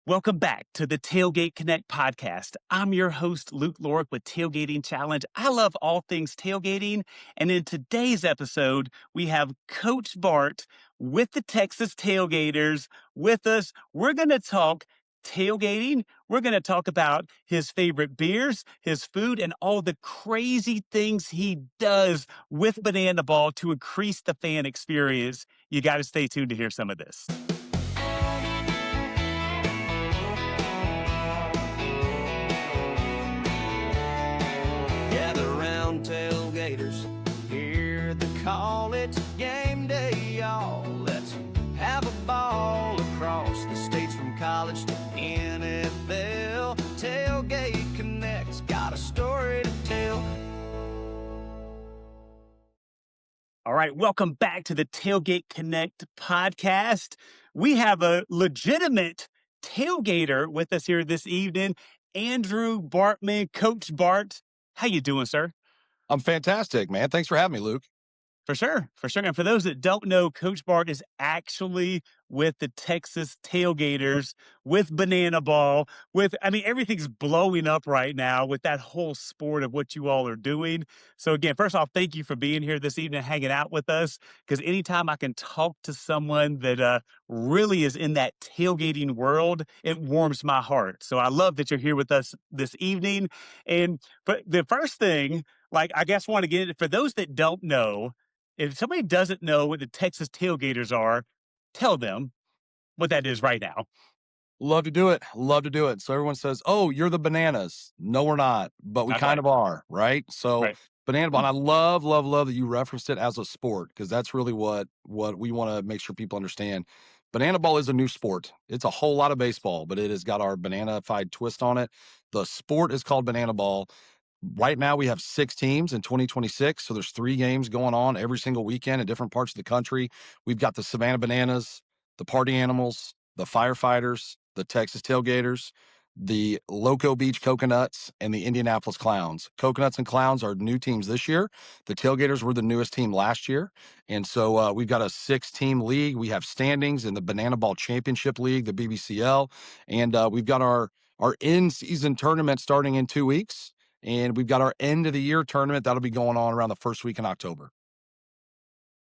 Welcome back to the Tailgate Connect podcast. I'm your host, Luke Lorick with Tailgating Challenge. I love all things tailgating. And in today's episode, we have Coach Bart with the Texas Tailgaters with us. We're going to talk tailgating. We're going to talk about his favorite beers, his food, and all the crazy things he does with Banana Ball to increase the fan experience. You got to stay tuned to hear some of this. Gather round tailgaters, hear the call, it's game day, y'all. Let's have a ball across the states from college to NFL. Tailgate Connect's got a story to tell. All right, welcome back to the Tailgate Connect podcast. We have a legitimate tailgater with us here this evening, Andrew Bartman. Coach Bart, how you doing, sir? I'm fantastic, man. Thanks for having me, Luke. For sure, for sure. And for those that don't know, Coach Bart is actually with the Texas Tailgaters, with Banana Ball, everything's blowing up right now with that whole sport of what you all are doing. So again, first off, thank you for being here this evening, hanging out with us, because anytime I can talk to someone that really is in that tailgating world, it warms my heart. So I love that you're here with us this evening. But the first thing, I guess want to get it, for those that don't know, if somebody doesn't know what the Texas Tailgaters are, tell them what that is right now. Love to do it. Love to do it. So everyone says, "Oh, you're the Bananas." No, we're not, but we Not kind right. of are, right? So Right. Banana Ball, and I love that you referenced it as a sport, because that's really what we want to make sure people understand. Banana Ball is a new sport. It's a whole lot of baseball, but it has got our banana-fied twist on it. The sport is called Banana Ball. Right now, we have 6 teams in 2026, so there's 3 games going on every single weekend in different parts of the country. We've got the Savannah Bananas, the Party Animals, the Firefighters, the Texas Tailgaters, the Loco Beach Coconuts, and the Indianapolis Clowns. Coconuts and Clowns are new teams this year. The Tailgaters were the newest team last year, and so we've got a 6-team league. We have standings in the Banana Ball Championship League, the BBCL, and we've got our in-season tournament starting in 2 weeks. And we've got our end of the year tournament that'll be going on around the first week in October.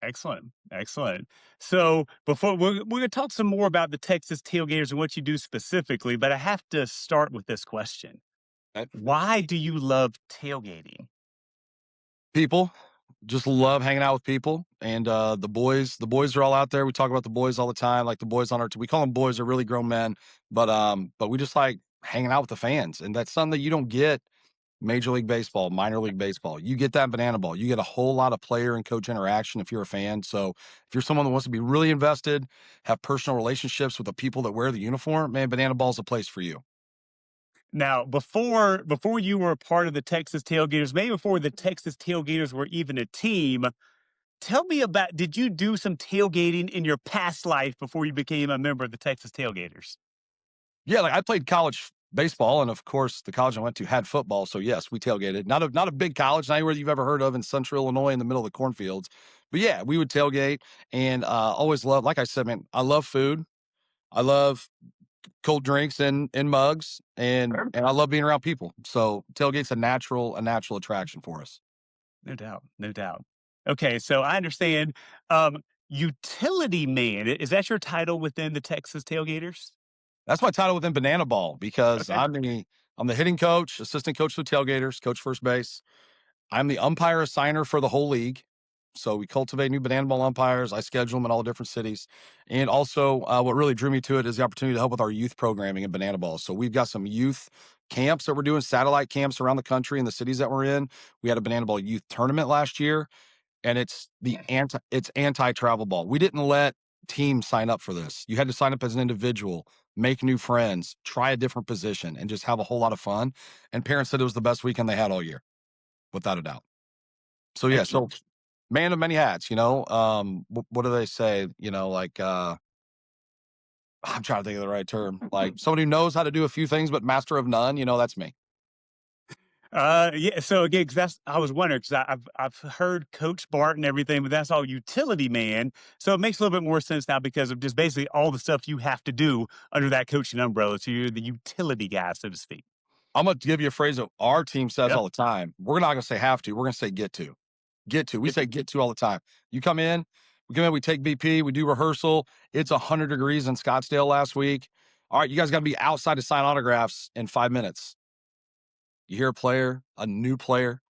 Excellent. Excellent. So before we're going to talk some more about the Texas Tailgaters and what you do specifically, but I have to start with this question. Okay. Why do you love tailgating? People just love hanging out with people, and the boys are all out there. We talk about the boys all the time, like the boys on our team. We call them boys; they're really grown men, but we just like hanging out with the fans, and that's something that you don't get Major League Baseball, minor league baseball. You get that in Banana Ball. You get a whole lot of player and coach interaction if you're a fan. So if you're someone that wants to be really invested, have personal relationships with the people that wear the uniform, man, Banana Ball's a place for you. Now, before you were a part of the Texas Tailgaters, maybe before the Texas Tailgaters were even a team, tell me about, did you do some tailgating in your past life before you became a member of the Texas Tailgaters? Yeah, like I played college baseball, and of course, the college I went to had football. So yes, we tailgated. Not a big college, not anywhere you've ever heard of in Central Illinois, in the middle of the cornfields. But yeah, we would tailgate, and always love. Like I said, man, I love food. I love cold drinks in mugs, and I love being around people. So tailgate's a natural attraction for us. No doubt. No doubt. Okay, so I understand. Utility man, is that your title within the Texas Tailgaters? That's my title within Banana Ball, because Okay. I'm the hitting coach, assistant coach for the Tailgaters, coach first base. I'm the umpire assigner for the whole league. So we cultivate new Banana Ball umpires. I schedule them in all different cities. And also, what really drew me to it is the opportunity to help with our youth programming in Banana Ball. So we've got some youth camps that we're doing, satellite camps around the country in the cities that we're in. We had a Banana Ball youth tournament last year, and it's anti-travel ball. We didn't let teams sign up for this. You had to sign up as an individual, make new friends, try a different position, and just have a whole lot of fun. And parents said it was the best weekend they had all year, without a doubt. So yeah, so Excellent. man of many hats, what do they say? I'm trying to think of the right term. Like somebody who knows how to do a few things, but master of none, that's me. Yeah. So again, 'cause that's I was wondering because I've heard Coach Bart and everything, but that's all utility man. So it makes a little bit more sense now because of just basically all the stuff you have to do under that coaching umbrella. So you're the utility guy, so to speak. I'm gonna give you a phrase that our team says Yep. all the time. We're not gonna say have to. We're gonna say get to. Get to. We It, say get to all the time. You come in, we take BP, we do rehearsal. It's 100 degrees in Scottsdale last week. All right, you guys got to be outside to sign autographs in 5 minutes. You hear a player, a new player.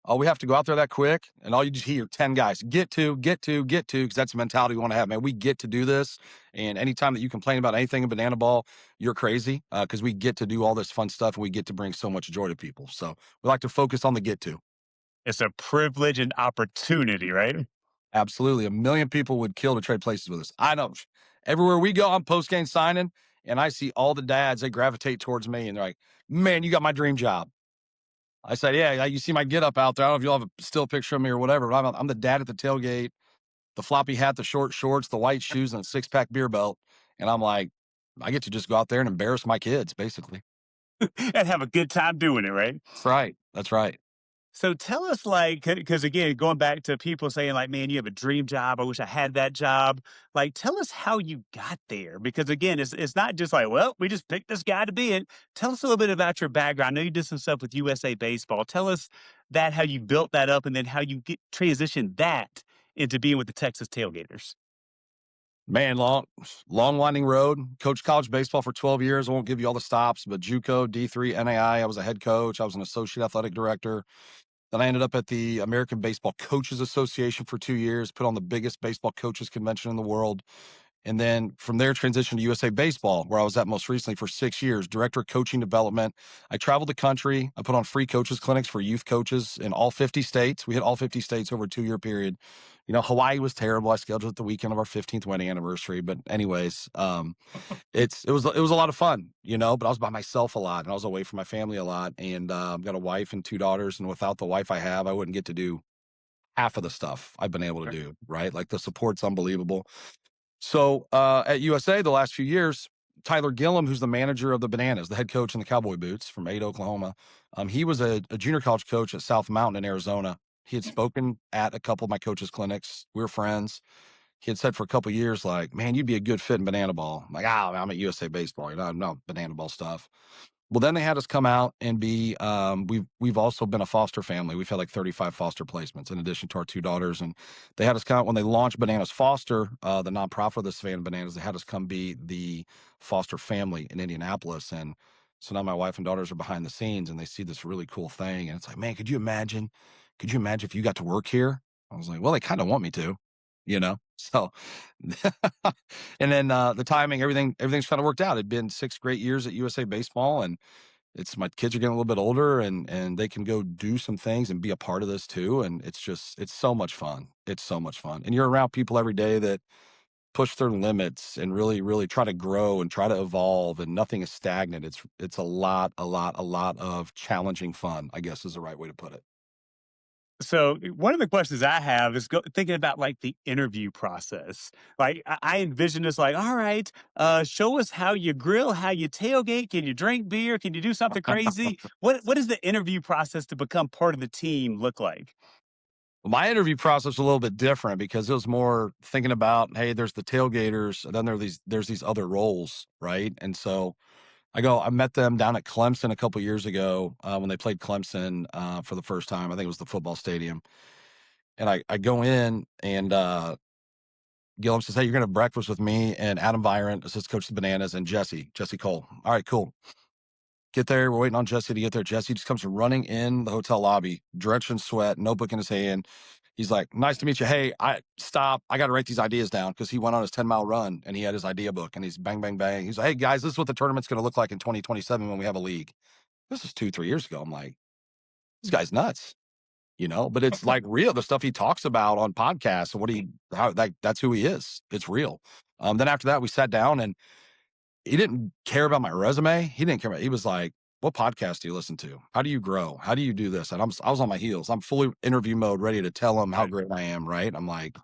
Oh, we have to go out there that quick. And all you just hear 10 guys get to, get to, get to, because that's the mentality we want to have, man. We get to do this. And anytime that you complain about anything in banana ball, you're crazy because we get to do all this fun stuff and we get to bring so much joy to people. So we like to focus on the get to. it's a privilege and opportunity, right? Absolutely. A million people would kill to trade places with us. I know. Everywhere we go, I'm post game signing and I see all the dads, they gravitate towards me and they're like, man, you got my dream job. I said, yeah, you see my get up out there. I don't know if you'll have a still picture of me or whatever, but I'm the dad at the tailgate, the floppy hat, the short shorts, the white shoes, and a 6-pack beer belt. And I'm like, I get to just go out there and embarrass my kids, basically. And have a good time doing it, right? That's right. That's right. So tell us, like, because again, going back to people saying, like, man, you have a dream job. I wish I had that job. Like, tell us how you got there. Because again, it's not just like, well, we just picked this guy to be it. Tell us a little bit about your background. I know you did some stuff with USA Baseball. Tell us that how you built that up and then how you get transitioned that into being with the Texas Tailgaters. Man, long winding road. Coached college baseball for 12 years. I won't give you all the stops, but JUCO, D3, NAI. I was a head coach. I was an associate athletic director. Then I ended up at the American Baseball Coaches Association for 2 years, put on the biggest baseball coaches convention in the world. And then from there, transitioned to USA Baseball, where I was at most recently for 6 years, director of coaching development. I traveled the country. I put on free coaches clinics for youth coaches in all 50 states. We hit all 50 states over a 2 year period. You know, Hawaii was terrible. I scheduled it the weekend of our 15th wedding anniversary. But anyways, it was a lot of fun, you know, but I was by myself a lot and I was away from my family a lot. And I've got a wife and 2 daughters. And without the wife I have, I wouldn't get to do half of the stuff I've been able to do, right? Like the support's unbelievable. So at USA the last few years, Tyler Gillum, who's the manager of the Bananas, the head coach in the Cowboy Boots from Ada, Oklahoma, he was a junior college coach at South Mountain in Arizona. He had spoken at a couple of my coaches' clinics. We were friends. He had said for a couple of years, like, man, you'd be a good fit in banana ball. I'm like, I'm at USA Baseball, you know, I'm not banana ball stuff. Well, then they had us come out and be. We've also been a foster family. We've had like 35 foster placements in addition to our 2 daughters, and they had us come out when they launched Bananas Foster, the nonprofit of the Savannah Bananas. They had us come be the foster family in Indianapolis, and so now my wife and daughters are behind the scenes, and they see this really cool thing, and it's like, man, could you imagine? Could you imagine if you got to work here? I was like, well, they kind of want me to, you know. So, and then the timing, everything's kind of worked out. It'd been 6 great years at USA Baseball, and it's my kids are getting a little bit older, and they can go do some things and be a part of this too. And it's so much fun. It's so much fun, and you're around people every day that push their limits and really, really try to grow and try to evolve, and nothing is stagnant. It's a lot of challenging fun, I guess is the right way to put it. So one of the questions I have is thinking about like the interview process. Like I envision this like, all right, show us how you grill, how you tailgate. Can you drink beer? Can you do something crazy? What does the interview process to become part of the team look like? My interview process was a little bit different because it was more thinking about, hey, there's the tailgaters, and then there's these other roles, right? And so I met them down at Clemson a couple years ago when they played Clemson for the first time. I think it was the football stadium. And I go in and Gillum says, hey, you're going to have breakfast with me and Adam Virant, assistant coach of the Bananas, and Jesse Cole. All right, cool. Get there. We're waiting on Jesse to get there. Jesse just comes running in the hotel lobby, drenched in sweat, notebook in his hand. He's like, nice to meet you. Hey, stop. I got to write these ideas down because he went on his 10-mile run and he had his idea book and he's bang, bang, bang. He's like, hey, guys, this is what the tournament's going to look like in 2027 when we have a league. This is 2, 3 years ago. I'm like, this guy's nuts, you know, but it's like real. The stuff he talks about on podcasts and that's who he is. It's real. Then after that, we sat down and he didn't care about my resume. He didn't care about, he was like, what podcast do you listen to? How do you grow? How do you do this? And I was on my heels. I'm fully interview mode, ready to tell him how great I am. Right. I'm like,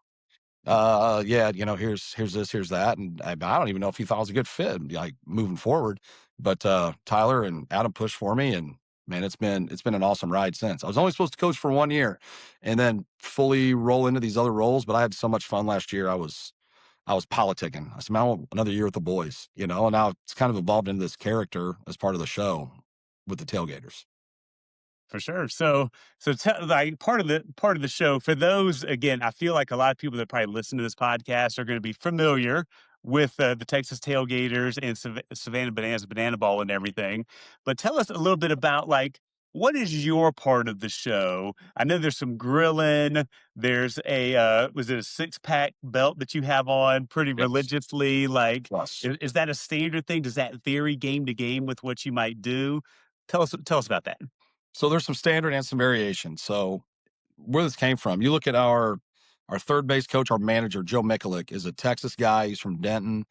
yeah, you know, here's this, here's that. And I don't even know if he thought I was a good fit, like moving forward. But Tyler and Adam pushed for me and man, it's been an awesome ride since. I was only supposed to coach for 1 year and then fully roll into these other roles, but I had so much fun last year. I was politicking. I said, "Man, I want another year with the boys," and now it's kind of evolved into this character as part of the show with the Tailgaters. For sure. Like part of the show for those again, I feel like a lot of people that probably listen to this podcast are going to be familiar with the Texas Tailgaters and Savannah Bananas, Banana Ball, and everything. But tell us a little bit about like what is your part of the show? I know there's some grilling. There's a was it a 6-pack belt that you have on pretty Yes. religiously? Like, Plus. is that a standard thing? Does that vary game to game with what you might do? Tell us about that. So there's some standard and some variation. So where this came from, you look at our third base coach, our manager, Joe Mikulik, is a Texas guy. He's from Denton.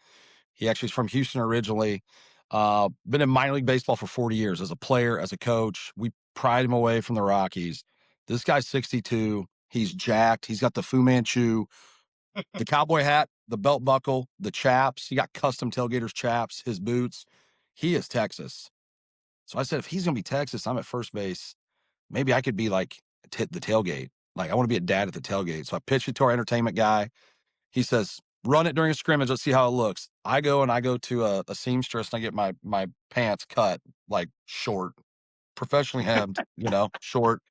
He actually is from Houston originally. Been in minor league baseball for 40 years as a player, as a coach. We pried him away from the Rockies. This guy's 62. He's jacked. He's got the Fu Manchu, the cowboy hat, the belt buckle, the chaps. He got custom Tailgaters chaps, his boots. He is Texas. So I said, if he's going to be Texas, I'm at first base. Maybe I could be like the tailgate. Like, I want to be a dad at the tailgate. So I pitched it to our entertainment guy. He says, run it during a scrimmage. Let's see how it looks. I go to a seamstress and I get my pants cut like short, professionally hemmed, short.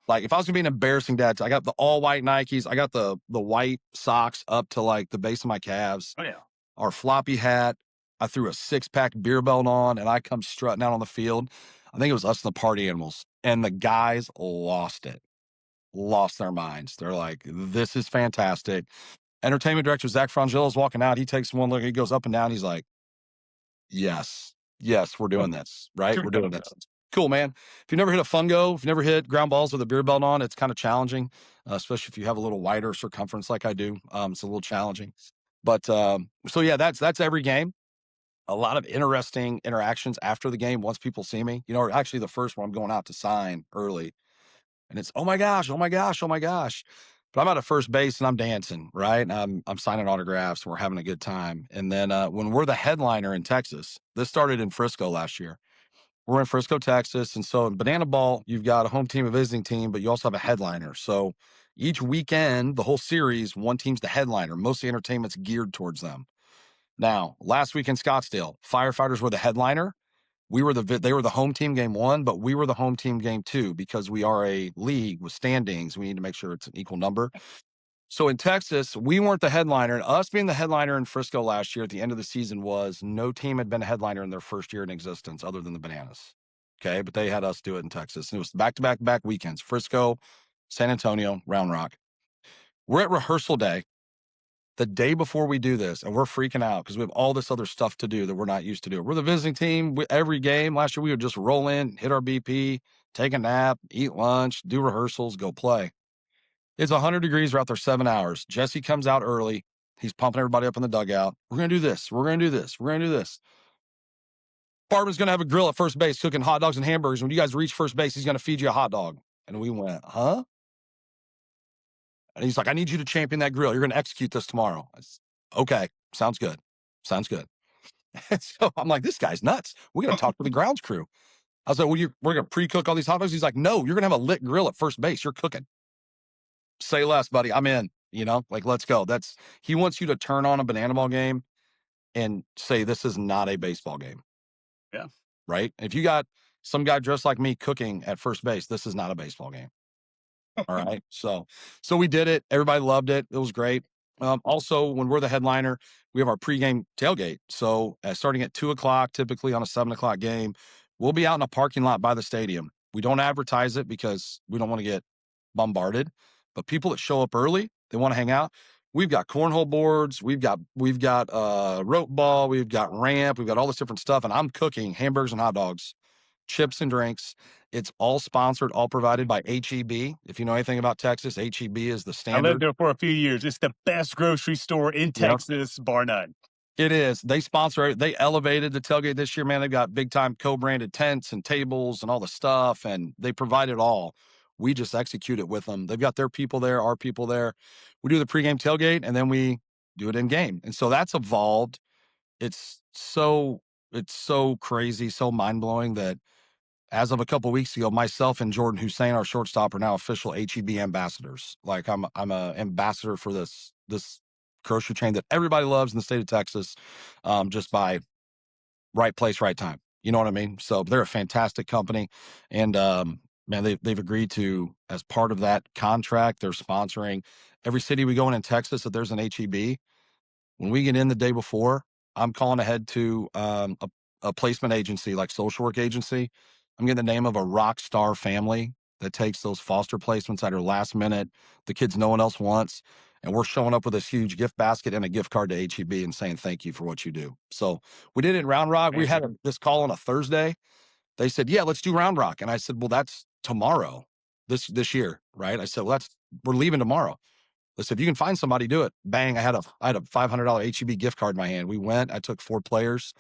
Like, if I was gonna be an embarrassing dad, I got the all white Nikes. I got the white socks up to like the base of my calves. Oh yeah. Our floppy hat. I threw a 6-pack beer belt on and I come strutting out on the field. I think it was us and the party animals. And the guys lost their minds. They're like, this is fantastic. Entertainment director Zach Frangillo is walking out. He takes one look. He goes up and down. He's like, yes, we're doing this, right? We're doing this. Cool, man. If you never hit a fungo, if you never hit ground balls with a beer belt on, it's kind of challenging, especially if you have a little wider circumference like I do. It's a little challenging. But so yeah, that's every game. A lot of interesting interactions after the game once people see me. Actually the first one I'm going out to sign early. And it's, oh my gosh, oh my gosh, oh my gosh. But I'm out at first base and I'm dancing, right? And I'm signing autographs and we're having a good time. And then when we're the headliner in Texas, this started in Frisco last year. We're in Frisco, Texas. And so in Banana Ball, you've got a home team, a visiting team, but you also have a headliner. So each weekend, the whole series, one team's the headliner. Most of the entertainment's geared towards them. Now, last week in Scottsdale, Firefighters were the headliner. They were the home team game 1, but we were the home team game 2 because we are a league with standings. We need to make sure it's an equal number. So in Texas, we weren't the headliner. And us being the headliner in Frisco last year at the end of the season was no team had been a headliner in their first year in existence other than the Bananas. Okay, but they had us do it in Texas. And it was back-to-back weekends, Frisco, San Antonio, Round Rock. We're at rehearsal day the day before we do this, and we're freaking out because we have all this other stuff to do that we're not used to doing. We're the visiting team. Every game last year, we would just roll in, hit our BP, take a nap, eat lunch, do rehearsals, go play. It's 100 degrees. We're out there 7 hours. Jesse comes out early. He's pumping everybody up in the dugout. We're going to do this. We're going to do this. We're going to do this. Bartman's going to have a grill at first base cooking hot dogs and hamburgers. When you guys reach first base, he's going to feed you a hot dog. And we went, huh? And he's like, I need you to champion that grill. You're going to execute this tomorrow. Okay, sounds good. Sounds good. And so I'm like, this guy's nuts. We're going to talk to the grounds crew. I was like, well, we're going to pre-cook all these hot dogs. He's like, no, you're going to have a lit grill at first base. You're cooking. Say less, buddy. I'm in, like, let's go. He wants you to turn on a banana ball game and say, this is not a baseball game. Yeah. Right. If you got some guy dressed like me cooking at first base, this is not a baseball game. All right. So we did it. Everybody loved it. It was great. Also, when we're the headliner, we have our pregame tailgate. So starting at 2:00, typically on a 7:00 game, we'll be out in a parking lot by the stadium. We don't advertise it because we don't want to get bombarded. But people that show up early, they want to hang out. We've got cornhole boards. We've got rope ball. We've got ramp. We've got all this different stuff. And I'm cooking hamburgers and hot dogs, chips and drinks. It's all sponsored, all provided by HEB. If you know anything about Texas, HEB is the standard. I lived there for a few years. It's the best grocery store in Texas, bar none. It is. They sponsor it. They elevated the tailgate this year, man. They've got big time co-branded tents and tables and all the stuff, and they provide it all. We just execute it with them. They've got their people there, our people there. We do the pregame tailgate, and then we do it in game. And so that's evolved. It's so crazy, so mind blowing that as of a couple weeks ago, myself and Jordan Hussein, our shortstop, are now official HEB ambassadors. Like I'm a ambassador for this grocery chain that everybody loves in the state of Texas, just by right place, right time. You know what I mean? So they're a fantastic company, and man, they've agreed to, as part of that contract, they're sponsoring every city we go in Texas that there's an HEB. When we get in the day before, I'm calling ahead to a placement agency, like social work agency. I'm getting the name of a rock star family that takes those foster placements that are last minute, the kids no one else wants. And we're showing up with this huge gift basket and a gift card to HEB and saying thank you for what you do. So we did it in Round Rock. We had this call on a Thursday. They said, "Yeah, let's do Round Rock." And I said, "Well, that's tomorrow, this year, right?" I said, "Well, we're leaving tomorrow." Listen, if you can find somebody, do it. Bang. I had a $500 HEB gift card in my hand. We went, I took 4 players.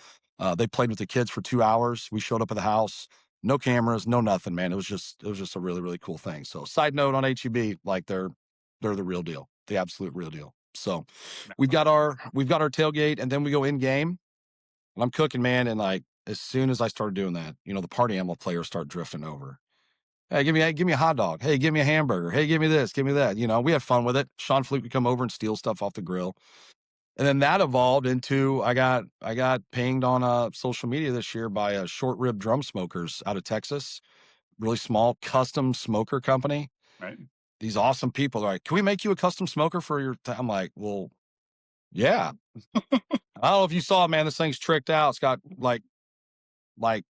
They played with the kids for 2 hours. We showed up at the house, no cameras, no nothing, man. It was just a really, really cool thing. So side note on HEB, like they're the real deal, the absolute real deal. So we've got our tailgate, and then we go in game, and I'm cooking, man. And like, as soon as I started doing that, the party animal players start drifting over. Hey, give me a hot dog. Hey, give me a hamburger. Hey, give me this, give me that. We had fun with it. Sean Fluke would come over and steal stuff off the grill. And then that evolved into, I got pinged on social media this year by a short rib drum smokers out of Texas, really small custom smoker company. Right. These awesome people are like, "Can we make you a custom smoker for your?" I'm like, "Well, yeah." I don't know if you saw, man. This thing's tricked out. It's got like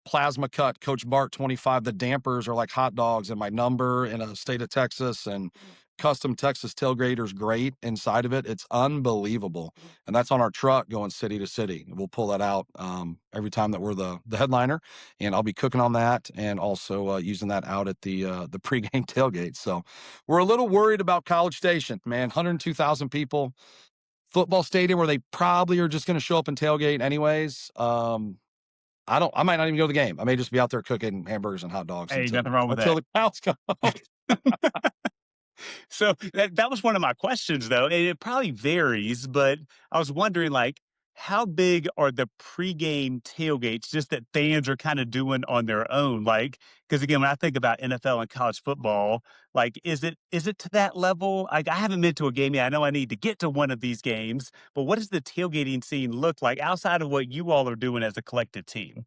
plasma cut Coach Bart 25. The dampers are like hot dogs, and my number in a state of Texas, and custom Texas Tailgaters grate inside of it. It's unbelievable. And that's on our truck going city to city. We'll pull that out every time that we're the headliner, and I'll be cooking on that, and also using that out at the pregame tailgate. So we're a little worried about College Station, man. 102,000 people, football stadium where they probably are just going to show up and tailgate anyways. I might not even go to the game. I may just be out there cooking hamburgers and hot dogs Hey, until nothing wrong with that. the cows come home. So that was one of my questions, though, and it probably varies, but I was wondering, like, how big are the pregame tailgates just that fans are kind of doing on their own? Like, because again, when I think about NFL and college football, like, is it to that level? Like, I haven't been to a game yet. I know I need to get to one of these games, but what does the tailgating scene look like outside of what you all are doing as a collective team?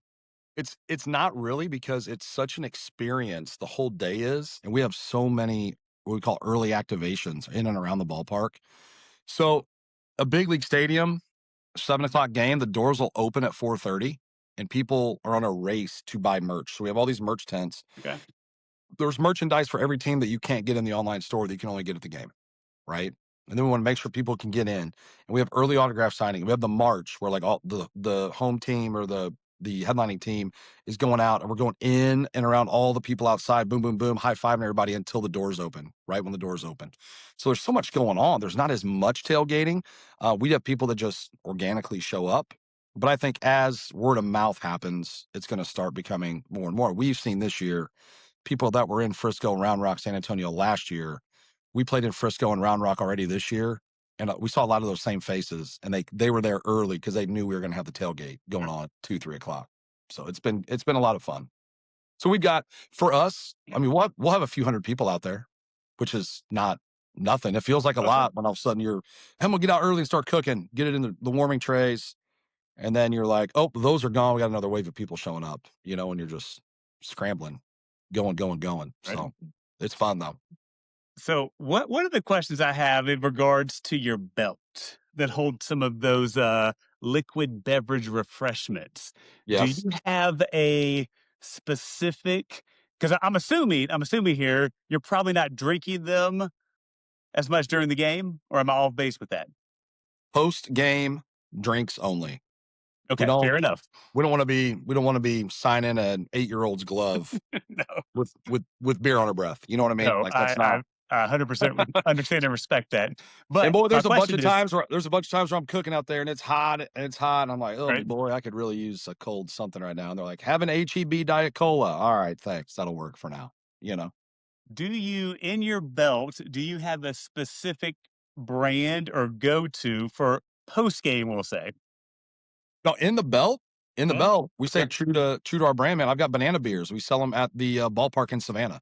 It's not really, because it's such an experience, the whole day is, and we have so many what we call early activations in and around the ballpark. So a big league stadium, 7 o'clock game, the doors will open at 4:30, and people are on a race to buy merch. So we have all these merch tents. Okay. There's merchandise for every team that you can't get in the online store that you can only get at the game. Right? And then we want to make sure people can get in. And we have early autograph signing. We have the march where like all the home team or the headlining team is going out, and we're going in and around all the people outside, boom, boom, boom, high fiving everybody until the doors open, right when the doors open. So there's so much going on. There's not as much tailgating. We have people that just organically show up. But I think as word of mouth happens, it's going to start becoming more and more. We've seen this year people that were in Frisco, Round Rock, San Antonio last year. We played in Frisco and Round Rock already this year, and we saw a lot of those same faces, and they were there early because they knew we were going to have the tailgate going on at 2-3 o'clock. So it's been a lot of fun. So we've got, for us, I mean, we'll have a few hundred people out there, which is not nothing. It feels like a lot when all of a sudden and we'll get out early and start cooking, get it in the warming trays, and then you're like, oh, those are gone. We got another wave of people showing up, and you're just scrambling, going. Right. So it's fun though. So one of the questions I have in regards to your belt that holds some of those liquid beverage refreshments. Do Yes. you have a specific, because I'm assuming here you're probably not drinking them as much during the game, or am I off base with that? Post game drinks only. We Okay, don't fair enough. we don't want to be signing an 8-year-old's glove No, with beer on our breath. You know what I mean? no, Like that's I not. 100% would understand and respect that. And But boy, my there's a bunch question of is, times where I'm cooking out there and it's hot and I'm like, oh right? boy, I could really use a cold something right now. And they're like, have an HEB Diet Cola. All right, thanks. That'll work for now. You know. Do you, in your belt, do you have a specific brand or go to for post game, we'll say? No, in the belt. In the Well, belt, we say yeah. true to our brand, man. I've got banana beers. We sell them at the ballpark in Savannah.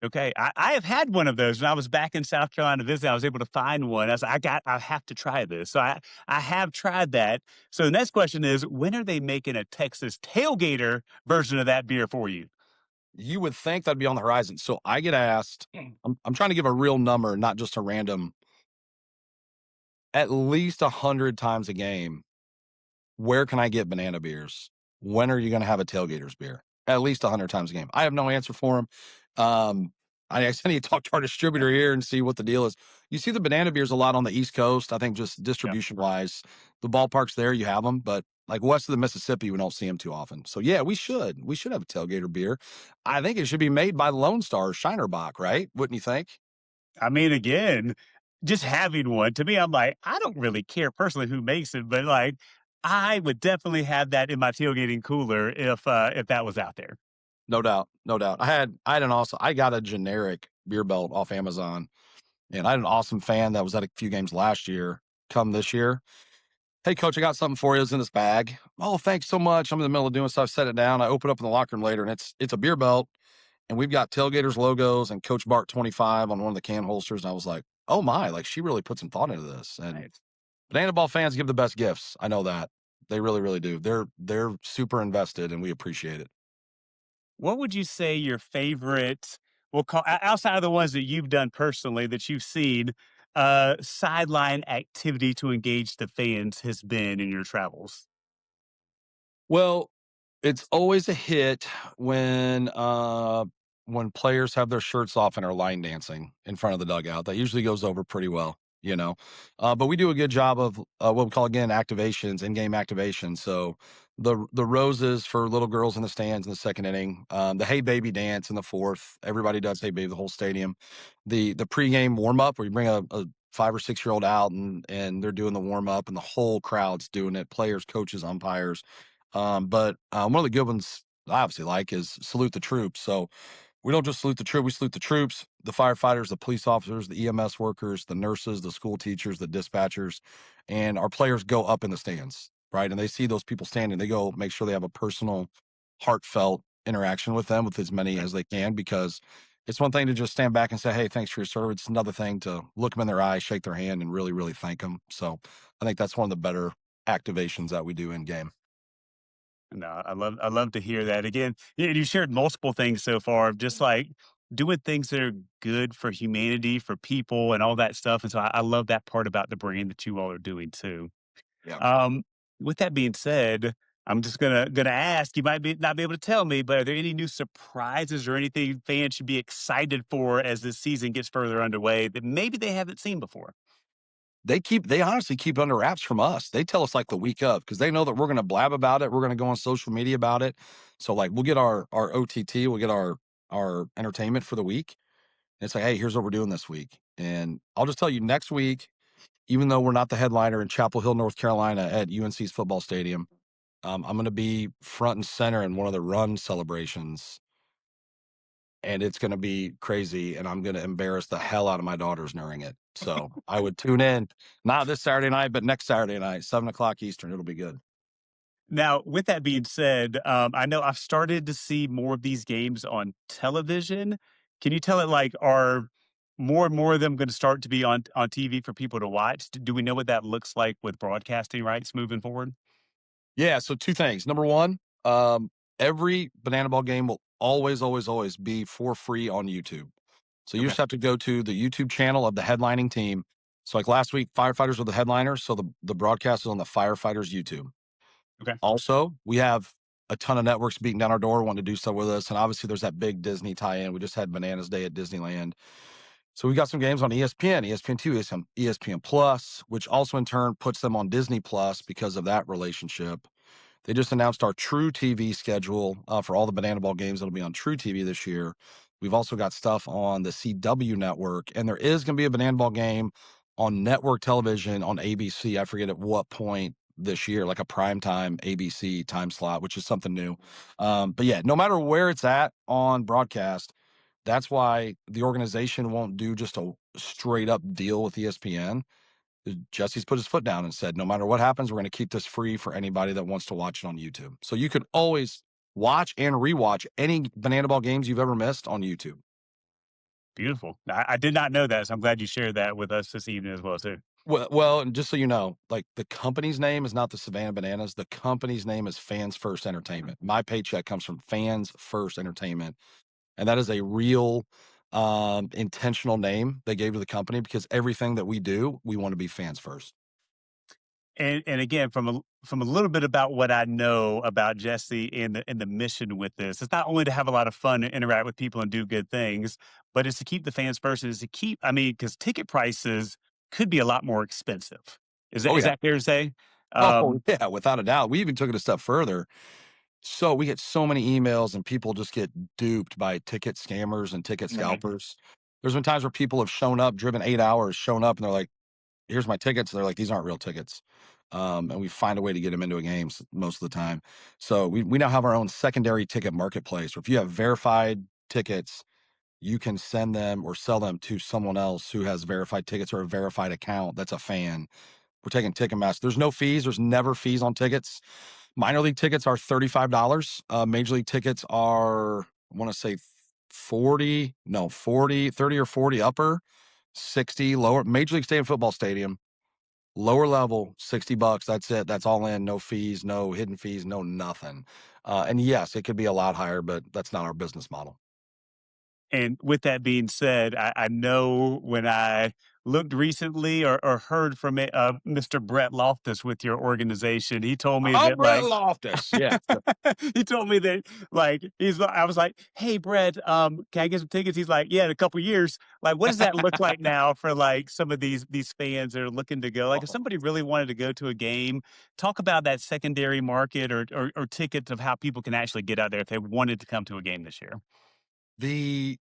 Okay, I have had one of those when I was back in South Carolina visiting. I was able to find one. I was like, I have to try this. So I have tried that. So the next question is, when are they making a Texas Tailgater version of that beer for you? You would think that'd be on the horizon. So I get asked, I'm trying to give a real number, not just a random, at least 100 times a game. Where can I get banana beers? When are you going to have a tailgaters beer? At least 100 times a game. I have no answer for them. I actually need to talk to our distributor here and see what the deal is. You see the banana beers a lot on the East Coast. I think just Yeah. distribution wise, the ballparks there, you have them, but like west of the Mississippi, we don't see them too often. So yeah, we should have a tailgater beer. I think it should be made by Lone Star Shinerbach, right? Wouldn't you think? I mean, again, just having one to me, I'm like, I don't really care personally who makes it, but like, I would definitely have that in my tailgating cooler if that was out there. No doubt, no doubt. I got a generic beer belt off Amazon. And I had an awesome fan that was at a few games last year come this year. Hey, coach, I got something for you. It's in this bag. Oh, thanks so much. I'm in the middle of doing stuff. Set it down. I open up in the locker room later, and it's a beer belt, and we've got Tailgaters logos and Coach Bart 25 on one of the can holsters. And I was like, oh my, like she really put some thought into this. And Right. Banana Ball fans give the best gifts. I know that. They really, really do. They're super invested, and we appreciate it. What would you say your favorite, we'll call outside of the ones that you've done personally that you've seen, sideline activity to engage the fans has been in your travels? Well, it's always a hit when players have their shirts off and are line dancing in front of the dugout. That usually goes over pretty well, you know. But we do a good job of what we call again activations, in-game activations. So the roses for little girls in the stands in the second inning, the Hey Baby dance in the fourth. Everybody does Hey Baby, the whole stadium. The pregame warm up where you bring a 5 or 6 year old out and they're doing the warm up and the whole crowd's doing it. Players, coaches, umpires. But one of the good ones I obviously like is salute the troops. So we don't just salute the troop, we salute the troops, the firefighters, the police officers, the EMS workers, the nurses, the school teachers, the dispatchers, and our players go up in the stands, right? And they see those people standing. They go make sure they have a personal, heartfelt interaction with them with as many as they can because it's one thing to just stand back and say, hey, thanks for your service. It's another thing to look them in their eyes, shake their hand, and really, really thank them. So I think that's one of the better activations that we do in game. No, I love to hear that. Again, you shared multiple things so far of just like doing things that are good for humanity, for people, and all that stuff. And so I love that part about the brand that you all are doing too. Yeah. Um, with that being said, I'm just gonna ask. You might be not be able to tell me, but are there any new surprises or anything fans should be excited for as this season gets further underway that maybe they haven't seen before? They honestly keep under wraps from us. They tell us like the week of because they know that we're gonna blab about it. We're gonna go on social media about it. So like we'll get our OTT, we'll get our entertainment for the week. And it's like, hey, here's what we're doing this week. And I'll just tell you next week, even though we're not the headliner in Chapel Hill, North Carolina at UNC's football stadium, I'm gonna be front and center in one of the run celebrations. And it's gonna be crazy, and I'm gonna embarrass the hell out of my daughters during it. So, I would tune in, not this Saturday night, but next Saturday night, 7 o'clock Eastern, it'll be good. Now, with that being said, I know I've started to see more of these games on television. Can you tell it like are more and more of them going to start to be on TV for people to watch? Do we know what that looks like with broadcasting rights moving forward? Yeah, so 2 things. Number 1, every Banana Ball game will always, always, always be for free on YouTube. So, you Okay. just have to go to the YouTube channel of the headlining team. So, like last week, firefighters were the headliners, so the broadcast is on the firefighters YouTube. Okay. Also, we have a ton of networks beating down our door wanting to do stuff with us, and obviously there's that big Disney tie-in. We just had Bananas Day at Disneyland. So we got some games on ESPN, ESPN2, ESPN Plus, which also in turn puts them on Disney Plus because of that relationship. They just announced our truTV schedule for all the Banana Ball games that'll be on truTV this year. We've also got stuff on the CW network, and there is going to be a Banana Ball game on network television on ABC. I forget at what point this year, like a primetime ABC time slot, which is something new. But yeah, no matter where it's at on broadcast, that's why the organization won't do just a straight up deal with ESPN. Jesse's put his foot down and said, no matter what happens, we're going to keep this free for anybody that wants to watch it on YouTube. So you can always watch and rewatch any Banana Ball games you've ever missed on YouTube. Beautiful. I did not know that, so I'm glad you shared that with us this evening as well, too. Well, and just so you know, like the company's name is not the Savannah Bananas. The company's name is Fans First Entertainment. My paycheck comes from Fans First Entertainment, and that is a real intentional name they gave to the company because everything that we do, we want to be fans first. And again, from a little bit about what I know about Jesse and the mission with this, it's not only to have a lot of fun and interact with people and do good things, but it's to keep the fans first. It's to keep, I mean, because ticket prices could be a lot more expensive. Is that Oh is yeah. that fair to say? Oh yeah, without a doubt. We even took it a step further. So we get so many emails and people just get duped by ticket scammers and ticket Right. scalpers. There's been times where people have shown up, driven 8 hours, shown up, and they're like, here's my tickets. They're like, these aren't real tickets. And we find a way to get them into a game most of the time. So we now have our own secondary ticket marketplace where if you have verified tickets, you can send them or sell them to someone else who has verified tickets or a verified account that's a fan. We're taking Ticketmaster. There's no fees. There's never fees on tickets. Minor league tickets are $35. Major league tickets are, I want to say 30 or 40 upper, 60 lower. Major League Football Stadium, lower level, $60. That's it. That's all in. No fees, no hidden fees, no nothing. And yes, it could be a lot higher, but that's not our business model. And with that being said, I know when I looked recently or heard from Mr. Brett Loftus with your organization, he told me I'm that Brett like Loftus. Yeah. he told me that like I was like, "Hey Brett, can I get some tickets?" He's like, "Yeah, in a couple years." Like, what does that look like now for like some of these fans that are looking to go? Like, if somebody really wanted to go to a game, talk about that secondary market or tickets of how people can actually get out there if they wanted to come to a game this year. The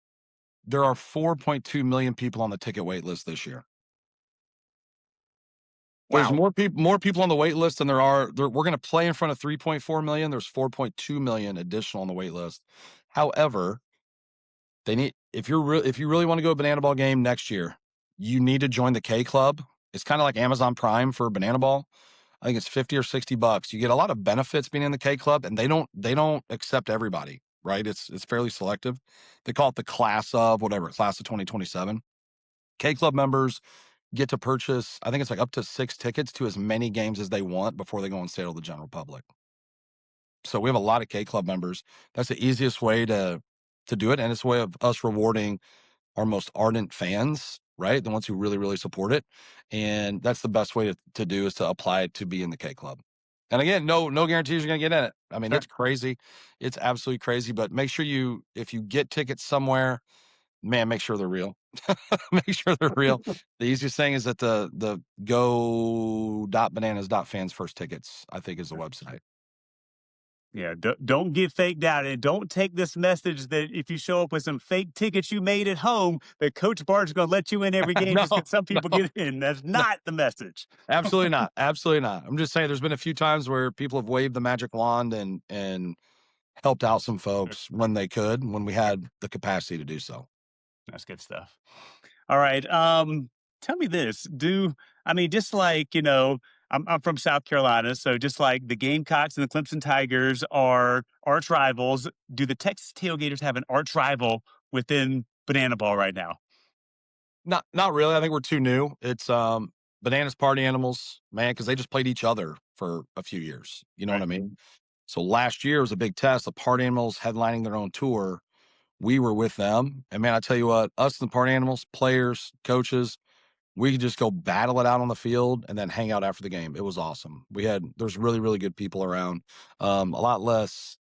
There are 4.2 million people on the ticket wait list this year. There's Wow. more people on the wait list than we're gonna play in front of 3.4 million. There's 4.2 million additional on the wait list. However, they need if you really want to go to a Banana Ball game next year, you need to join the K Club. It's kind of like Amazon Prime for Banana Ball. I think it's 50 or $60. You get a lot of benefits being in the K Club, and they don't accept everybody, right? It's fairly selective. They call it the class of 2027. K Club members get to purchase, I think it's like up to 6 tickets to as many games as they want before they go on sale to the general public. So we have a lot of K Club members. That's the easiest way to do it, and it's a way of us rewarding our most ardent fans, right? The ones who really, really support it. And that's the best way to do is to apply to be in the K Club. And again, no guarantees you're gonna get in it. I mean, Sure. it's crazy. It's absolutely crazy. But make sure if you get tickets somewhere, man, make sure they're real. Make sure they're real. The easiest thing is that the go.bananas.fans first tickets, I think, is the website. Yeah, don't get faked out, and don't take this message that if you show up with some fake tickets you made at home, that Coach Bart's going to let you in every game No, just because some people no, get in. That's no. not the message. Absolutely not. Absolutely not. I'm just saying there's been a few times where people have waved the magic wand and helped out some folks when they could, when we had the capacity to do so. That's good stuff. All right. Tell me this. I mean, just like, I'm from South Carolina, so just like the Gamecocks and the Clemson Tigers are arch rivals, do the Texas Tailgaters have an arch rival within Banana Ball right now? Not really. I think we're too new. It's Bananas Party Animals, man, because they just played each other for a few years. You know what Right. I mean? So last year was a big test. The Party Animals headlining their own tour. We were with them. And man, I tell you what, us and the Party Animals, players, coaches, we could just go battle it out on the field and then hang out after the game. It was awesome. There's really, really good people around. A lot less,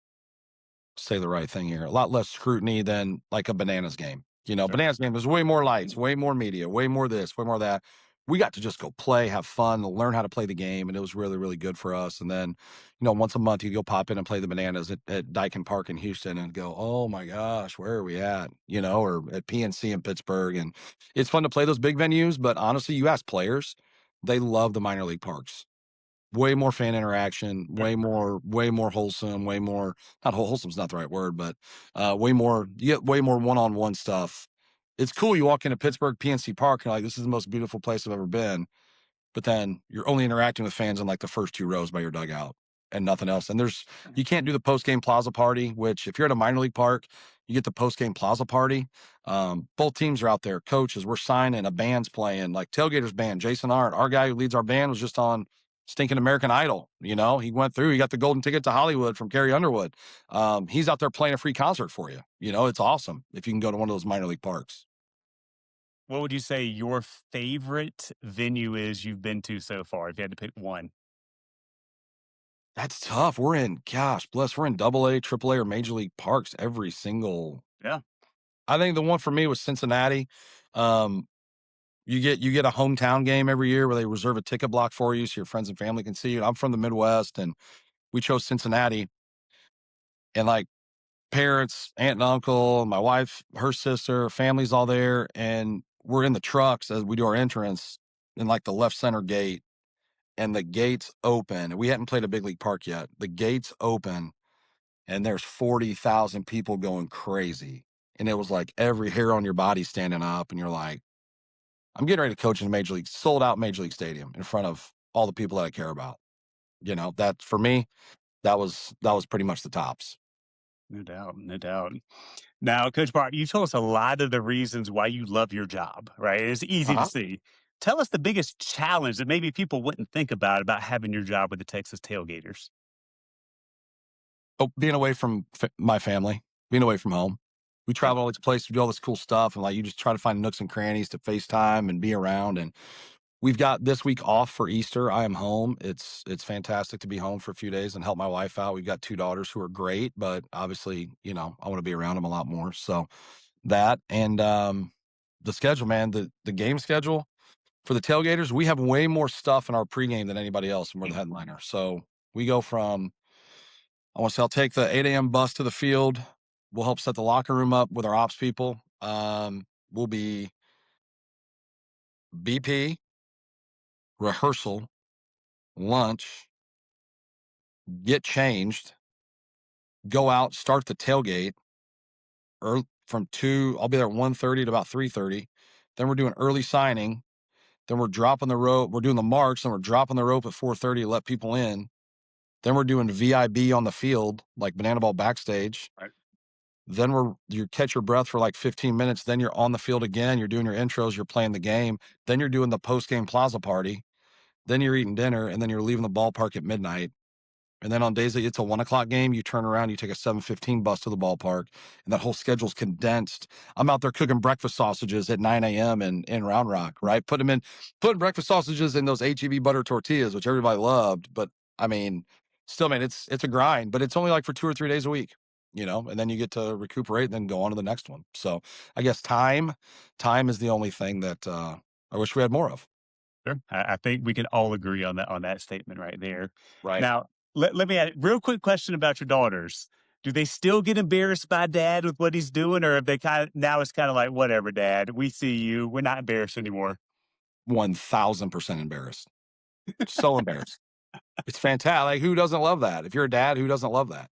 say the right thing here, a lot less scrutiny than like a Bananas game. Sure. Bananas game, there's way more lights, way more media, way more this, way more that. We got to just go play, have fun, learn how to play the game, and it was really, really good for us. And then, once a month you go pop in and play the Bananas at Dyken Park in Houston and go, oh my gosh, where are we at? Or at PNC in Pittsburgh. And it's fun to play those big venues, but honestly, you ask players, they love the minor league parks. Way more fan interaction, Sure. way more wholesome, way more not wholesome's not the right word, but you get way more one-on-one stuff. It's cool. You walk into Pittsburgh PNC Park, and you're like, this is the most beautiful place I've ever been. but then you're only interacting with fans in like the first 2 rows by your dugout and nothing else. And you can't do the post game plaza party, which if you're at a minor league park, you get the post game plaza party. Both teams are out there, coaches, we're signing, a band's playing, like Tailgaters band, Jason Art, our guy who leads our band was just on stinking American Idol. You know, he went through, he got the golden ticket to Hollywood from Carrie Underwood. He's out there playing a free concert for you. You know, it's awesome if you can go to one of those minor league parks. What would you say your favorite venue is you've been to so far, if you had to pick one? That's tough. We're in double A, triple A, or major league parks every single. Yeah. I think the one for me was Cincinnati. Um, you get a hometown game every year where they reserve a ticket block for you so your friends and family can see you. I'm from the Midwest and we chose Cincinnati, and like parents, aunt and uncle, my wife, her sister, family's all there, and we're in the trucks as we do our entrance in like the left center gate, and the gates open. We hadn't played a big league park yet. The gates open and there's 40,000 people going crazy. And it was like every hair on your body standing up. And you're like, I'm getting ready to coach in a major league, sold out major league stadium in front of all the people that I care about. You know, that for me, that was pretty much the tops. No doubt, no doubt. Now, Coach Bart, you told us a lot of the reasons why you love your job, right? It's easy to Uh-huh. see. Tell us the biggest challenge that maybe people wouldn't think about having your job with the Texas Tailgaters. Oh, being away from my family, being away from home. We Yeah. travel all these places, we do all this cool stuff. And like, you just try to find nooks and crannies to FaceTime and be around. And we've got this week off for Easter. I am home. It's fantastic to be home for a few days and help my wife out. We've got 2 daughters who are great, but obviously, you know, I want to be around them a lot more. So that and the schedule, man, the game schedule for the Tailgaters, we have way more stuff in our pregame than anybody else, and we're the headliner. So we go from I want to say I'll take the 8 a.m. bus to the field. We'll help set the locker room up with our ops people. We'll be BP, rehearsal, lunch, get changed, go out, start the tailgate from 2. I'll be there at 1:30 to about 3:30. Then we're doing early signing. Then we're dropping the rope. We're doing the marks, and we're dropping the rope at 4:30 to let people in. Then we're doing VIB on the field, like banana ball backstage. Right. Then you catch your breath for like 15 minutes. Then you're on the field again. You're doing your intros. You're playing the game. Then you're doing the post game plaza party. Then you're eating dinner, and then you're leaving the ballpark at midnight. And then on days that it's a 1 o'clock game, you turn around, you take a 7:15 bus to the ballpark, and that whole schedule's condensed. I'm out there cooking breakfast sausages at 9 a.m. in Round Rock, right? Putting breakfast sausages in those HEB butter tortillas, which everybody loved. But I mean, still, man, it's a grind, but it's only like for 2 or 3 days a week, you know, and then you get to recuperate and then go on to the next one. So I guess time is the only thing that I wish we had more of. Sure. I think we can all agree on that statement right there. Right. Now, let me add real quick question about your daughters. Do they still get embarrassed by dad with what he's doing, or have they kind of now it's kind of like whatever, dad, we see you, we're not embarrassed anymore? 1,000% embarrassed. So embarrassed. It's fantastic. Like, who doesn't love that? If you're a dad, who doesn't love that?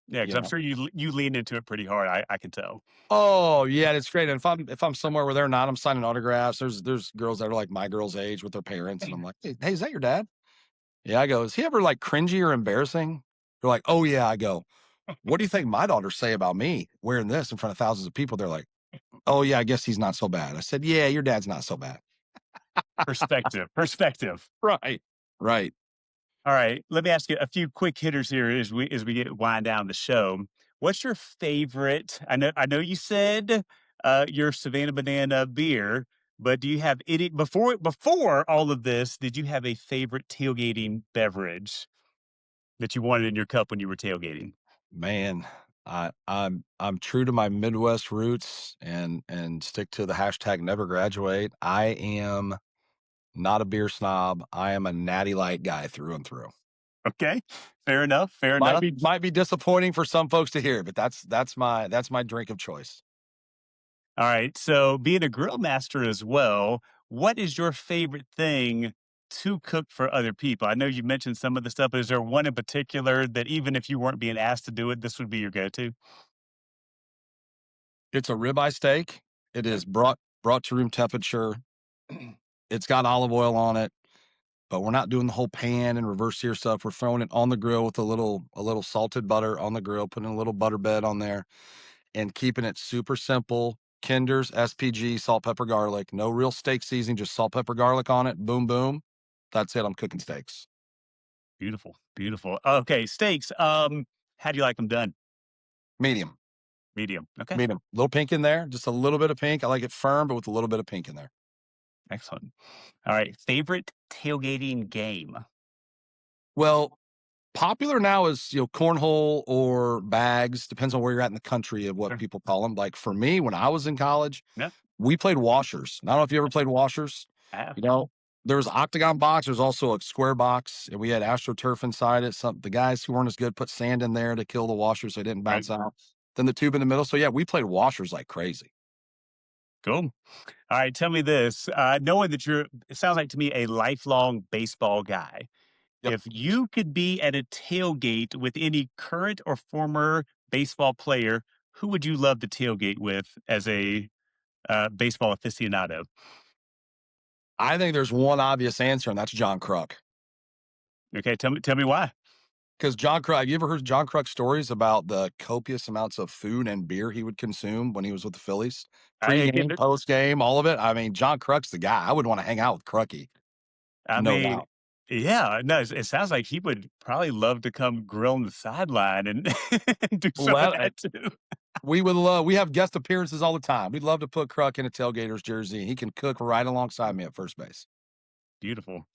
Yeah, because You I'm know? sure you lean into it pretty hard. I can tell. Oh, yeah, it's great. And if I'm somewhere where they're not, I'm signing autographs. There's girls that are like my girl's age with their parents, and I'm like, hey, is that your dad? Yeah, I go, is he ever like cringy or embarrassing? They're like, oh yeah. I go, what do you think my daughters say about me wearing this in front of thousands of people? They're like, oh yeah, I guess he's not so bad. I said, yeah, your dad's not so bad. Perspective, perspective. Right. Right. All right, let me ask you a few quick hitters here as we get wind down the show. What's your favorite? I know you said your Savannah Banana beer, but do you have any before all of this? Did you have a favorite tailgating beverage that you wanted in your cup when you were tailgating? Man, I'm true to my Midwest roots and stick to the hashtag never graduate. I am not a beer snob. I am a Natty Light guy through and through. Okay, fair enough. Fair Might enough. be might be disappointing for some folks to hear, but that's my drink of choice. All right. So, being a grill master as well, what is your favorite thing to cook for other people? I know you mentioned some of the stuff, but is there one in particular that even if you weren't being asked to do it, this would be your go-to? It's a ribeye steak. It Okay. is brought to room temperature. It's got olive oil on it. but we're not doing the whole pan and reverse sear stuff. We're throwing it on the grill with a little salted butter on the grill, putting a little butter bed on there, and keeping it super simple. Kinder's, SPG, salt, pepper, garlic. No real steak seasoning, just salt, pepper, garlic on it. Boom, boom. That's it. I'm cooking steaks. Beautiful, beautiful. Okay, steaks. How do you like them done? Medium, Medium. Okay, medium. Little pink in there, just a little bit of pink. I like it firm, but with a little bit of pink in there. excellent. All right, favorite tailgating game? Well, popular now is, cornhole or bags, depends on where you're at in the country of what Sure. people call them. Like for me, when I was in college, Yeah, we played washers. And I don't know if you ever played washers. I have. You know, there was octagon box, there's also a square box, and we had astroturf inside it. Some the guys who weren't as good put sand in there to kill the washers so they didn't Right. bounce out. Then the tube in the middle. So yeah, we played washers like crazy. Cool. All right, tell me this. Knowing that it sounds like to me a lifelong baseball guy. Yep. If you could be at a tailgate with any current or former baseball player, who would you love to tailgate with as a baseball aficionado? I think there's one obvious answer, and that's John Kruk. Okay, tell me why. Because John Kruk, have you ever heard John Kruk stories about the copious amounts of food and beer he would consume when he was with the Phillies? Again, Pre-game, post-game, all of it. I mean, John Kruk's the guy. I would want to hang out with Krucky, I no mean, doubt. yeah, no, it sounds like he would probably love to come grill on the sideline and do some of Let that too. we have guest appearances all the time. We'd love to put Kruk in a Tailgaters jersey. He can cook right alongside me at first base. Beautiful.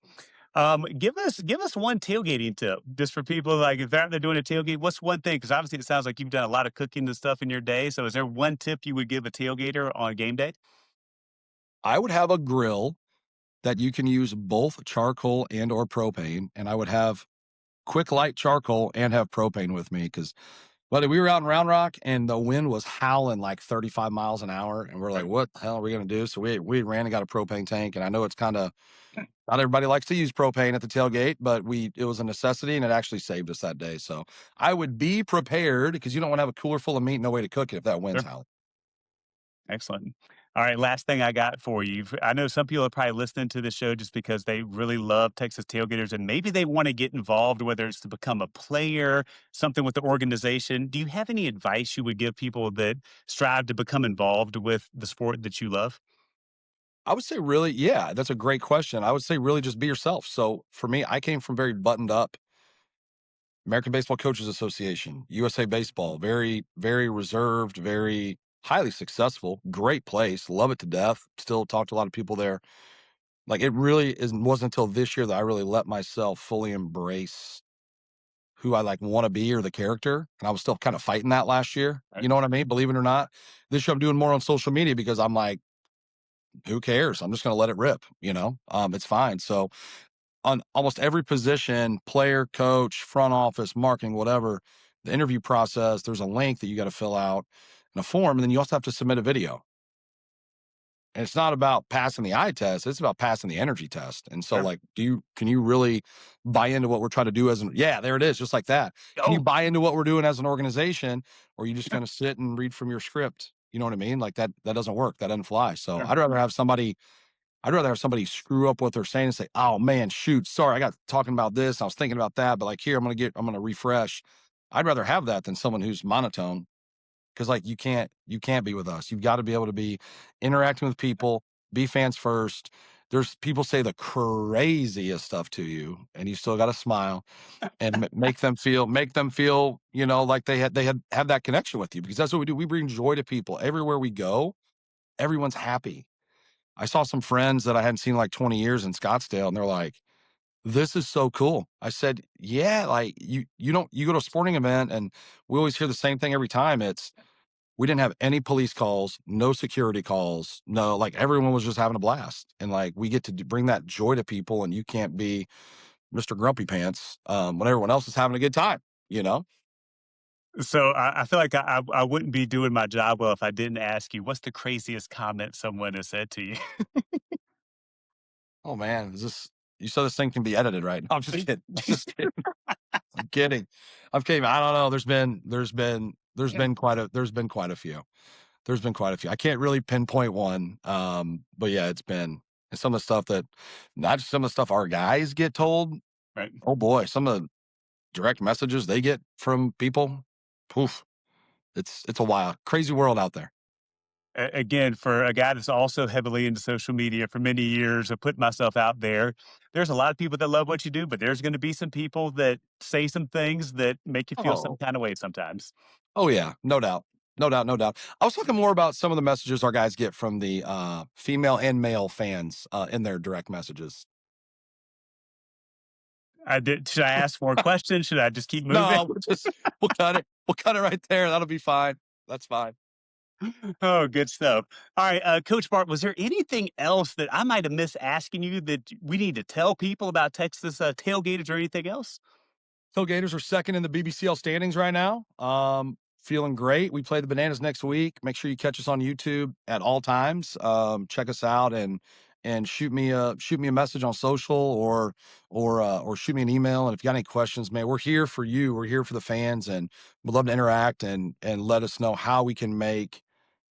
Give us one tailgating tip, just for people like if they're out there doing a tailgate. What's one thing? Because obviously it sounds like you've done a lot of cooking and stuff in your day. So, is there one tip you would give a tailgater on game day? I would have a grill that you can use both charcoal and or propane, and I would have quick light charcoal and have propane with me because buddy, we were out in Round Rock and the wind was howling like 35 miles an hour. And we're like, Right. what the hell are we going to do? So we ran and got a propane tank. And I know it's kind of not everybody likes to use propane at the tailgate, but it was a necessity and it actually saved us that day. So I would be prepared because you don't want to have a cooler full of meat and no way to cook it if that wind's Sure. howling. Excellent. All right, last thing I got for you. I know some people are probably listening to this show just because they really love Texas Tailgaters and maybe they want to get involved, whether it's to become a player, something with the organization. Do you have any advice you would give people that strive to become involved with the sport that you love? I would say really, yeah, that's a great question. I would say really just be yourself. So for me, I came from very buttoned up American Baseball Coaches Association, USA Baseball, very, very reserved, very highly successful, great place, love it to death. Still talk to a lot of people there. Like it really wasn't until this year that I really let myself fully embrace who I like want to be or the character. And I was still kind of fighting that last year. Right. You know what I mean? Believe it or not. This year I'm doing more on social media because I'm like, who cares? I'm just going to let it rip, it's fine. So on almost every position, player, coach, front office, marketing, whatever, the interview process, there's a link that you got to fill out in a form. And then you also have to submit a video. And it's not about passing the eye test, it's about passing the energy test. And so Sure. like, can you really buy into what we're trying to do yeah, there it is, just like that. Can you Oh, buy into what we're doing as an organization, or are you just gonna sit and read from your script? You know what I mean? Like that doesn't work. That doesn't fly. So sure. I'd rather have somebody screw up what they're saying and say, "Oh man, shoot, sorry, I got talking about this. I was thinking about that, but like here, I'm gonna refresh." I'd rather have that than someone who's monotone because like you can't be with us. You've got to be able to be interacting with people, be fans first. There's people say the craziest stuff to you, and you still got to smile and make them feel, like they had have that connection with you because that's what we do. We bring joy to people everywhere we go. Everyone's happy. I saw some friends that I hadn't seen in like 20 years in Scottsdale, and they're like, "This is so cool." I said, "Yeah, like you go to a sporting event, and we always hear the same thing every time. It's we didn't have any police calls, no security calls, no, like everyone was just having a blast, and like we get to bring that joy to people, and you can't be Mr. Grumpy Pants when everyone else is having a good time, you know." So I feel like I wouldn't be doing my job well if I didn't ask you what's the craziest comment someone has said to you. Oh man, is this you said this thing can be edited, right? No, I'm just kidding. I'm just kidding. I'm kidding. I'm kidding. I don't know. There's been quite a few. There's been quite a few. I can't really pinpoint one. But yeah, it's been And some of the stuff that, not just some of the stuff our guys get told. Right. Oh boy, some of the direct messages they get from people. Poof. It's a wild, crazy world out there. Again, for a guy that's also heavily into social media for many years, of putting myself out there, there's a lot of people that love what you do, but there's going to be some people that say some things that make you feel some Oh, kind of way sometimes. oh yeah, no doubt. No doubt, no doubt. I was talking more about some of the messages our guys get from the female and male fans in their direct messages. Should I ask more questions? Should I just keep moving? No, we'll cut it. We'll cut it right there. That'll be fine. That's fine. Oh, good stuff. All right, Coach Bart, was there anything else that I might have missed asking you that we need to tell people about Texas tailgaters or anything else? Tailgaters are second in the BBCL standings right now. Feeling great. We play the Bananas next week. Make sure you catch us on YouTube at all times. Check us out and shoot me a message on social or shoot me an email. And if you got any questions, man, we're here for you. We're here for the fans, and we'd love to interact and let us know how we can make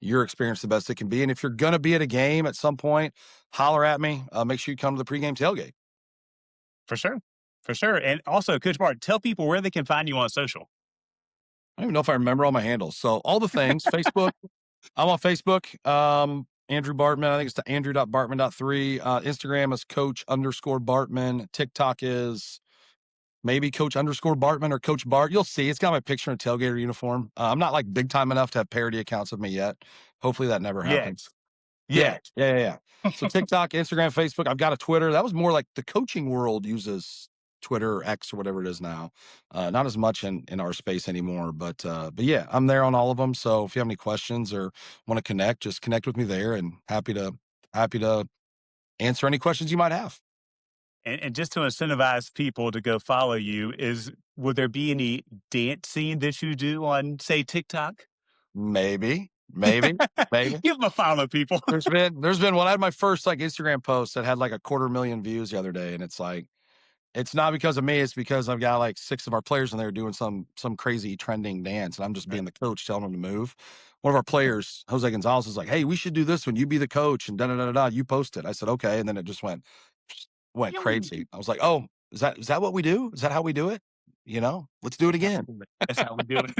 your experience the best it can be. And if you're gonna be at a game at some point, holler at me. Make sure you come to the pregame tailgate. For sure. For sure. And also, Coach Bart, tell people where they can find you on social. I don't even know if I remember all my handles. So all the things, Facebook, I'm on Facebook. Andrew Bartman. I think it's Andrew.Bartman.3. Instagram is Coach_Bartman. TikTok is maybe Coach_Bartman or Coach Bart. You'll see. It's got my picture in a tailgater uniform. I'm not like big time enough to have parody accounts of me yet. Hopefully that never happens. Yes. Yeah, Yes. yeah, yeah, yeah. So TikTok, Instagram, Facebook. I've got a Twitter. That was more like the coaching world uses Twitter or X or whatever it is now. Not as much in our space anymore, but yeah, I'm there on all of them. So if you have any questions or want to connect, just connect with me there, and happy to answer any questions you might have. And just to incentivize people to go follow you, would there be any dancing that you do on, say, TikTok? Maybe, maybe, maybe. Give them a follow, people. There's been when I had my first like Instagram post that had like 250,000 views the other day, and it's like, it's not because of me. It's because I've got like 6 of our players in there doing some crazy trending dance, and I'm just Right. being the coach telling them to move. One of our players, Jose Gonzalez, is like, "Hey, we should do this when you be the coach." And da da da da. Da. You post it. I said, "Okay," and then it just went Pew! crazy. I was like, "Oh, is that what we do? Is that how we do it? Let's do it again." That's how we do it.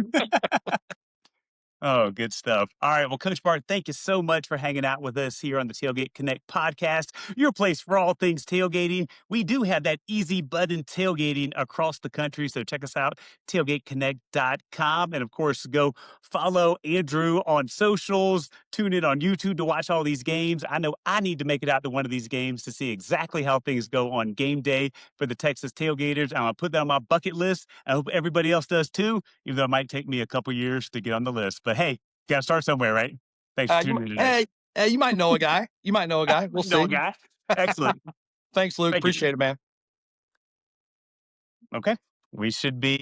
Oh, good stuff. All right. Well, Coach Bart, thank you so much for hanging out with us here on the Tailgate Connect podcast, your place for all things tailgating. We do have that easy button tailgating across the country. So check us out, tailgateconnect.com. And of course, go follow Andrew on socials, tune in on YouTube to watch all these games. I know I need to make it out to one of these games to see exactly how things go on game day for the Texas Tailgaters. I'm going to put that on my bucket list. I hope everybody else does too, even though it might take me a couple years to get on the list. But hey, got to start somewhere, right? Thanks for tuning in today. Hey, you might know a guy. You might know a guy. We'll No, see. guy. Excellent. Thanks, Luke. Thank you. Appreciate it, man. Okay. We should be.